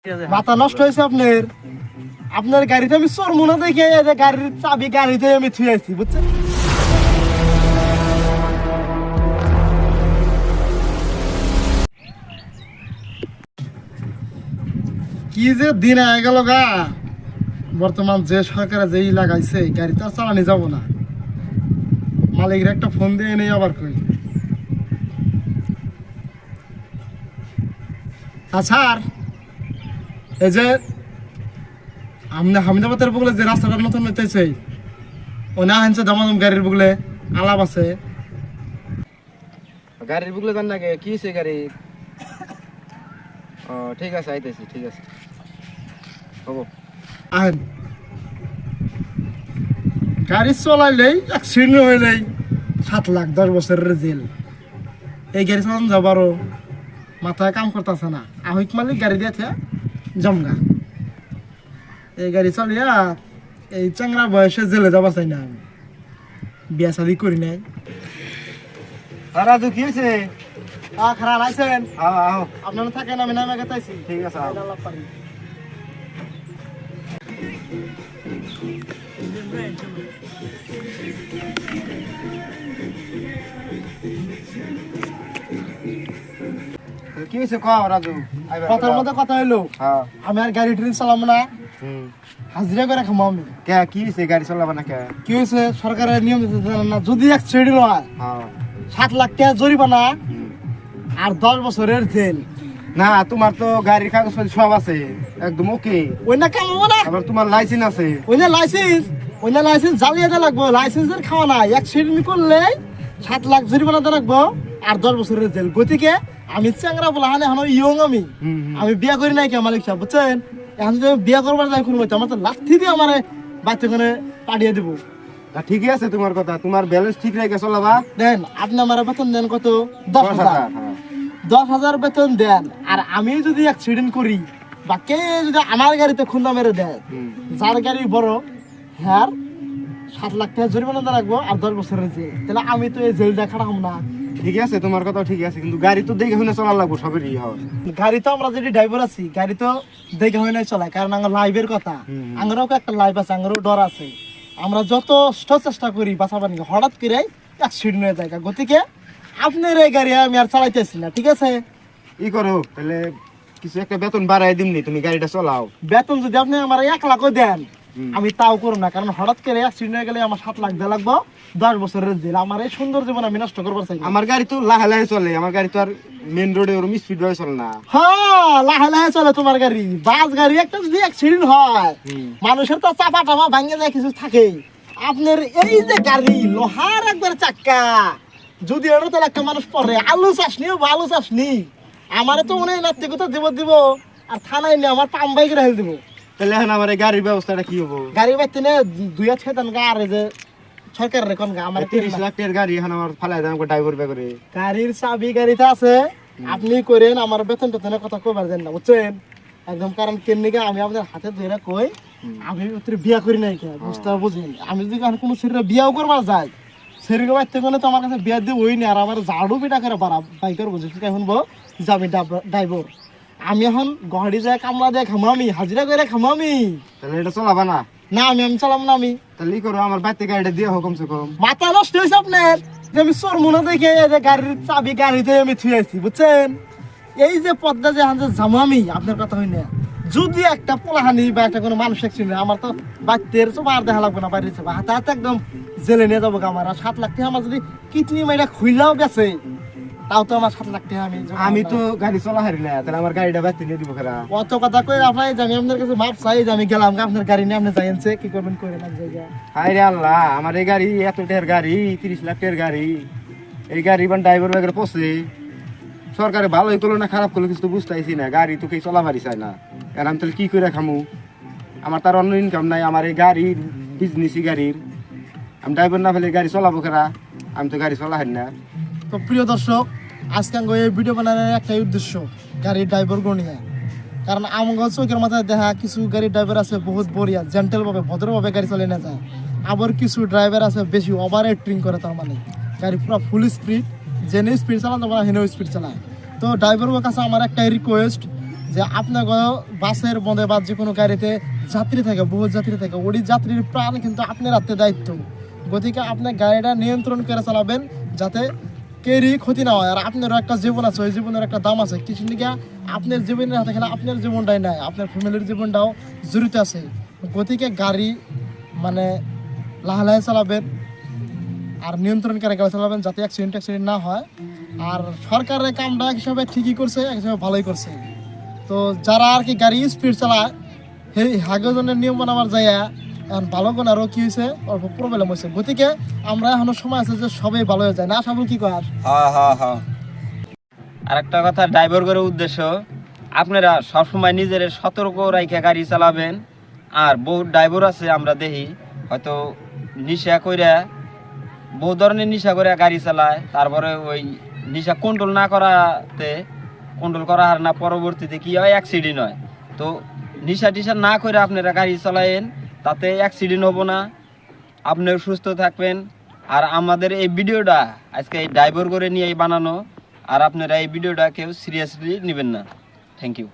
মাথা নষ্ট হয়েছে আপনার। আপনার গাড়িতে আমি চড়বো না দেখে গাড়ির চাবি গাড়িতে আমি থুয়ে আসছি, বুঝছেন? কি যে দিন আগে গেল গা। বর্তমান যে সরকারে যেই লাগাইছে গাড়ি তো আর চালানি যাবো না। মালিকের একটা ফোন দিয়ে নেই আবার কই। আচ্ছা, এই যে হামিদাবাদের বগলে যে রাস্তাটা নতুন হইতেছে ও না হানছে দামাদম গাড়ির বগলে আলাপ আছে। গাড়ির বুকলে জান নাকি কি হয়েছে গাড়ি? ও ঠিক আছে, আইতেছি, ঠিক আছে, হবো। আহেন গাড়ি চলাইলেই অ্যাক্সিডেন্ট হইলেই 7 লাখ 10 বছরের জেল। এই গাড়ি চালান যাবারও মাথায় কাম করতেছে না। আহিক মালিক গাড়ি দিয়েছে জমগা। এই গাড়ি চালিয়া এই চাংরা বয়সে জেলে যাবা চাই না। আমি বিয়া শাদি করি নাই। রাজু কি হয়েছে? খারাপ আইছেন? আহ আপনারা থাকেন, আমি নামে গেতাইছি। ঠিক আছে, আও। কি হয়েছে কও রাজু? কথার মধ্যে কথা হইলো, হ্যাঁ। আমি আর গাড়ি ট্রেন চালাবো না, হাজিরা করে খামো আমি। কে কি হয়েছে? গাড়ি চালাবা না কে? কি হয়েছে? সরকারের নিয়ম দিতে জানেন না? যদি অ্যাক্সিডেন্ট হয় হ্যাঁ। 7 লাখ টাকা জরিমানা আর 10 বছরের জেল। না, তোমার তো গাড়ির কাগজ সব আছে, একদম ওকে। ওই না কামাবো না, আবার তোমার লাইসেন্স আছে। ওই না লাইসেন্স জ্বালিয়ে দেওয়া লাগবো। লাইসেন্সের খাওয়া নাই, অ্যাক্সিডেন্ট করলে 7 লাখ জরিমানা দেওয়া লাগবো আর 10 বছরের জেল। গতিকে আমি চ্যাংরা বলা হানে এখন ইয়ং আমি বিয়া করি নাই কে মালিক সাহেব, বুঝছেন? এখন যদি আমি বিয়া করবার যাই কোনো আমার তো লাঠি দিয়ে আমার বাচ্চাখানে পাঠিয়ে দেবো। না, ঠিকই আছে তোমার কথা, তোমার ব্যালেন্স ঠিক রেখে চলাবা। দেন আপনি আমার বেতন দেন কত? 10,000। 10,000 বেতন দেন। আর আমি যদি অ্যাক্সিডেন্ট করি বা কে যদি আমার গাড়িতে খুন্দা মেরে দেয়, যার গাড়ি বড় হ্যাঁ 7 লাখ টাকা জরিমানা দিয়ে রাখবো আর 10 বছরের জেল। তাহলে আমি তো এই জেলটা খাটাম না। ঠিক আছে, তোমার কথা ঠিক আছে, কিন্তু গাড়ি তো দেখে শুনে চলা লাগবো, সবেরই হয়। গাড়ি তো আমরা যদি ড্রাইভার আছি, গাড়ি তো দেখে হয় নাই চলায়, কারণ আমার লাইভের কথা। আমারও একটা লাইভ আছে, আমারও ডর আছে। আমরা যত চেষ্টা করি বাঁচাবার নিয়ে, হঠাৎ করে অ্যাক্সিডেন্ট হয়ে যায়। গতিকে আপনার এই গাড়ি আমি আর চালাইতেছি না, ঠিক আছে? ই করো তাহলে, কিছু একটা বেতন বাড়াই দিমনি, তুমি গাড়িটা চালাও। বেতন যদি আপনি আমার 1 লাখও দেন আমি তাও করব না, কারণ হঠাৎ করে অ্যাক্সিডেন্ট হয়ে গেলে আমার 7 লাখ দেওয়া লাগবো, 10 বছরের জেল। আমার এই সুন্দর জীবন আমি নষ্ট করবার চাই না। আমার গাড়ি তো লাহে লাহে চলে, আমার গাড়ি তো আর মেন রোডে ওরম স্পিড ভাবে চলে না। হ্যাঁ, লাহে চলে তোমার গাড়ি। বাস গাড়ি একটা যদি অ্যাক্সিডেন্ট হয়, মানুষের তো চাপা টাপা ভাঙে যায়, কিছু থাকে। আপনার এই যে গাড়ি লোহার একবার চাক্কা, যদি এর তাহলে একটা মানুষ পড়ে আলু চাষনি আলু চাষনি, আমারে তো মনে হয় নাতি কথা দিব আর থানায় নিয়ে আমার পাম বাইক রেখে দিব। তাহলে এখন আমার এই গাড়ির ব্যবস্থাটা কি হবো? গাড়ি বাইতে নে 2-6 গা আর যে সরকারের কোন গা আমার 30 লাখ টাকার গাড়ি এখন আমার ফালাই দেন ড্রাইভার বে করে। গাড়ির চাবি গাড়িতে আছে, আপনি করেন। আমার বেতন টেতনের কথা কইবার দেন না, বুঝছেন? একদম, কারণ কেমনি আমি আপনার হাতে ধরে কই আমি বিয়া করি নাই কে, বুঝতে বুঝেন? আমি যদি কোনো শরীরে বিয়াও করবার যাই, শরীরে বাইতে গেলে তো আমার কাছে বিয়া দিয়ে ওই নি। আর আমার ঝাড়ু পিটা করে বাড়া বাইকের বুঝে এখন যে আমি ড্রাইভার। আমি এখন গাড়ি যায় কামলা দিয়ে খামামি, হাজিরা করে খামামি। তাহলে এটা চলাবা না? না, আমি চালাম না। আমি তাহলে ই করো, আমার বাড়িতে গাড়িটা দিয়ে হোক কমসে কম। মাথা নষ্ট হয়েছে আপনার যে আমি চড়বো না দেখে গাড়ির চাবি গাড়িতে আমি থুয়ে আসছি, বুঝছেন? এই যে পদ্মা যে যাবো আমি, আপনার কথা হয় না। যদি একটা পোলাহানি বা একটা কোনো মানুষ অ্যাক্সিডেন্ট, আমার তো বাচ্চার আর দেখা লাগবে না, বাড়ির হাতে হাতে একদম জেলে নিয়ে যাবো আমার। আর 7 লাখ টাকা আমার যদি কিডনি মাইরা খুইলাও গেছে, তাও তো আমার 7 লাখ টাকা আমি তো গাড়ি চলা হারি না, তাহলে আমার গাড়িটা বাড়িতে নিয়ে দিব খেরা। অত কথা কই আপনার যে আমি আপনার কাছে মাপ চাই যে আমি গেলাম আপনার গাড়ি নিয়ে, আপনি যাইছে কি করবেন করে না জায়গা। হাই রে আল্লাহ, আমার এই গাড়ি এত টাকার গাড়ি, 30 লাখ টাকার গাড়ি, এই গাড়ি বান ড্রাইভার ব্যাগের পড়ছে। সরকারে ভালোই করলো না খারাপ করলো কিছু তো বুঝতেছি না। গাড়ি তো কেউ চলা পারি চাই না, আর আমি তাহলে কি করে খামু? আমার তার অন্য ইনকাম নাই, আমার এই গাড়ির বিজনেসই গাড়ির। আমি ড্রাইভার না ফেলে গাড়ি চলাবো খেরা? আমি তো গাড়ি চলা হারি না। তো প্রিয় দর্শক, আজকে এই ভিডিও বানানোর একটাই উদ্দেশ্য, গাড়ির ড্রাইভার গণিয়া। কারণ আমার চোখের মাথায় দেখা কিছু গাড়ির ড্রাইভার আছে বহুত বড়িয়া জেন্টেল ভাবে ভদ্রভাবে গাড়ি চালিয়ে না যায়। আবার কিছু ড্রাইভার আছে বেশি ওভার অ্যাক্টিং করে, তার মানে গাড়ি পুরো ফুল স্পিড, জেনে স্পিড চালাতে পারে হেনেও স্পিড চালায়। তো ড্রাইভারের কাছে আমার একটাই রিকোয়েস্ট যে আপনার বাসের মধ্যে বা যে কোনো গাড়িতে যাত্রী থাকে, বহু যাত্রী থাকে, ওই যাত্রীর প্রাণ কিন্তু আপনার হাতে দায়িত্ব। গতিকে আপনার গাড়িটা নিয়ন্ত্রণ করে চালাবেন যাতে কেউরই ক্ষতি না হয়। আর আপনারও একটা জীবন আছে, ওই জীবনের একটা দাম আছে। কিছু দিকে আপনার জীবনের হাতে খেলে আপনার জীবনটাই নাই, আপনার ফ্যামিলির জীবনটাও জড়িত আছে। গতিকে গাড়ি মানে লাহে চালাবেন আর নিয়ন্ত্রণ করে গাড়ি চালাবেন যাতে অ্যাক্সিডেন্ট না হয়। আর সরকারের কামটা এক হিসাবে ঠিকই করছে, এক হিসাবে ভালোই করছে। তো যারা আর কি গাড়ি স্পিড চালায় সেই হাগজনের নিয়ম মানাবার যায় এখন ভালো কোন আরও কি হয়েছে অল্প প্রবলেম হয়েছে। গতিকে আমরা এখনো সময় আছে যে সবাই ভালো হয়ে যায় না, সাবুল কি কয়? আর একটা কথা ড্রাইভার করে উদ্দেশ্য, আপনারা সবসময় নিজের সতর্ক রাখে গাড়ি চালাবেন। আর বহু ড্রাইভার আছে আমরা দেখি হয়তো নিশা কইরা, বহু ধরনের নিশা করে গাড়ি চালায়, তারপরে ওই নিশা কন্ট্রোল না করাতে, কন্ট্রোল করা আর না পরবর্তীতে কি হয় অ্যাক্সিডেন্ট হয়। তো নিশা টিশা না করে আপনারা গাড়ি চালায়েন, তাতে অ্যাক্সিডেন্ট হবো না, আপনিও সুস্থ থাকবেন। আর আমাদের এই ভিডিওটা আজকে এই ড্রাইভার করে নিয়ে বানানো, আর আপনারা এই ভিডিওটা কেউ সিরিয়াসলি নেবেন না। Thank you.